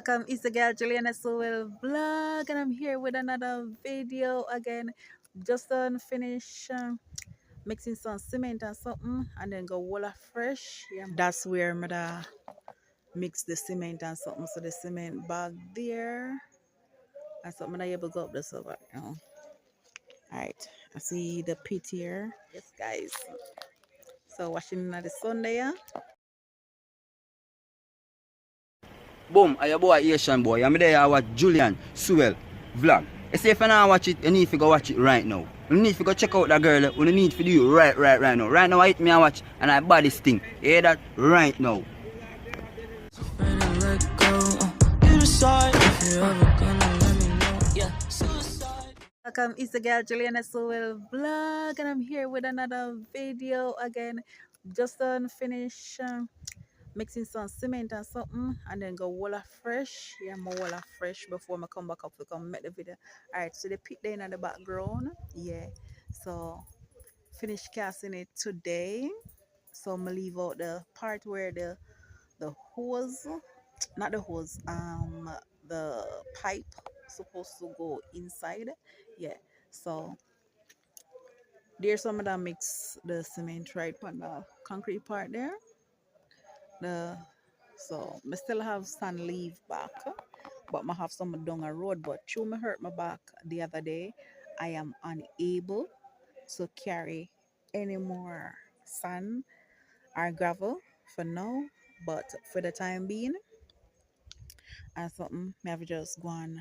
Welcome, it's the girl Juliana Sewell vlog, and I'm here with another video again. Just done finish mixing some cement and something, and then go Walla Fresh. Yeah, that's where I'm gonna mix the cement and something. So the cement bag there, and something I able to go up this over. All right, I see the pit here. Yes, guys. So washing at the sun there. Boom, I your boy Asian boy. I'm there I watch Julian Sewell vlog. You say if you not watch it, you need to go watch it right now. You need to go check out that girl. You need to do it right now. Right now I hit me and watch and I buy this thing. You hear that? Right now. Welcome, it's the girl Juliana Sewell vlog, and I'm here with another video again. Just done finish mixing some cement and something, and then go Walla Fresh. Yeah, my Walla Fresh before I come back up to come make the video. Alright, so the pit there in the background. Yeah, so finish casting it today. So I'm gonna leave out the part where the hose, not the hose, the pipe supposed to go inside. Yeah, so there's some of that mix the cement right on the concrete part there. So I still have some leave back, but I have some down a road. But through me hurt my back the other day, I am unable to carry any more sand or gravel for now. But for the time being, and something I have just go and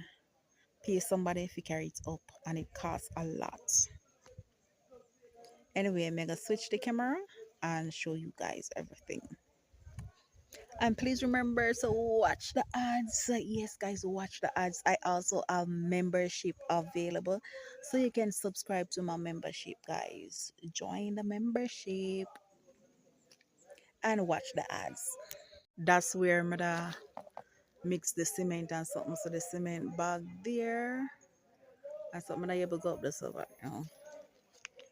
pay somebody if you carry it up, and it costs a lot. Anyway, I'm gonna switch the camera and show you guys everything. And please remember to watch the ads. Yes, guys, watch the ads. I also have membership available, so you can subscribe to my membership, guys. Join the membership and watch the ads. That's where I'm gonna mix the cement and something. So the cement bag there, and something I able to go up this over.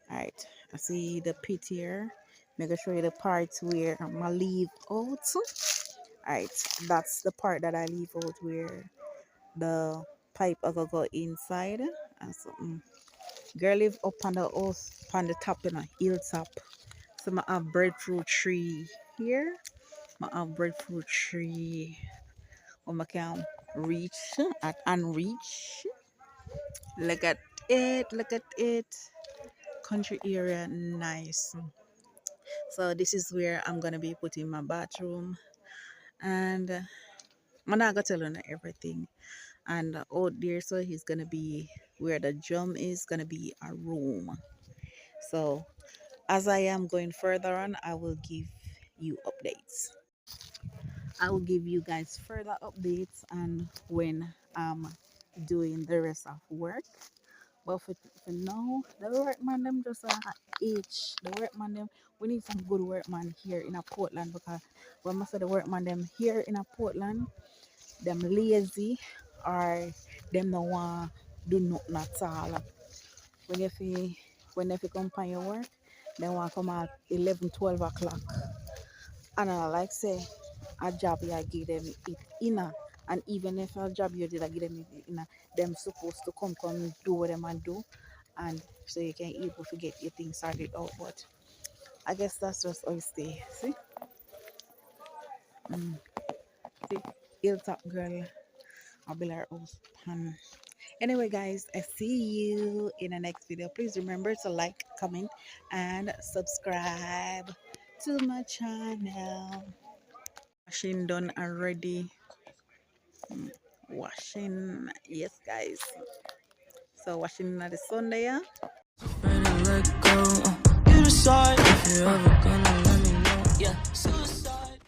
Alright, I see the pit here. I'm gonna show you the parts where I leave out. Alright, that's the part that I leave out where the pipe are gonna go inside. And so, girl live up on the house, on the top, hilltop. So I have breadfruit tree here. I have breadfruit tree where I can reach and reach. Look at it. Country area, nice. So this is where I'm gonna be putting my bathroom, and I'm not gonna tell you everything. And out there, so he's gonna be where the drum is gonna be a room. So as I am going further on, I will give you updates. I will give you guys further updates and when I'm doing the rest of work. But for now, the workman them just age. The workman them, we need some good workman here in a Portland, because when I say the workman them here in a Portland, them lazy or them no want do nothing at all. When if you come on your work, they want to come at 11, 12 o'clock. And I like say a job you give them it inner. And even if a job you did give them it inner, them supposed to come do what them and do, and so you can able to get your things started out. But I guess that's just how it stay. See? See? Hilltop girl. I'll be like, oh, anyway, guys, I see you in the next video. Please remember to like, comment, and subscribe to my channel. Washing done already. Washing, yes, guys. So washing at the sun there. You decide if you're ever gonna let me know. Yeah, suicide.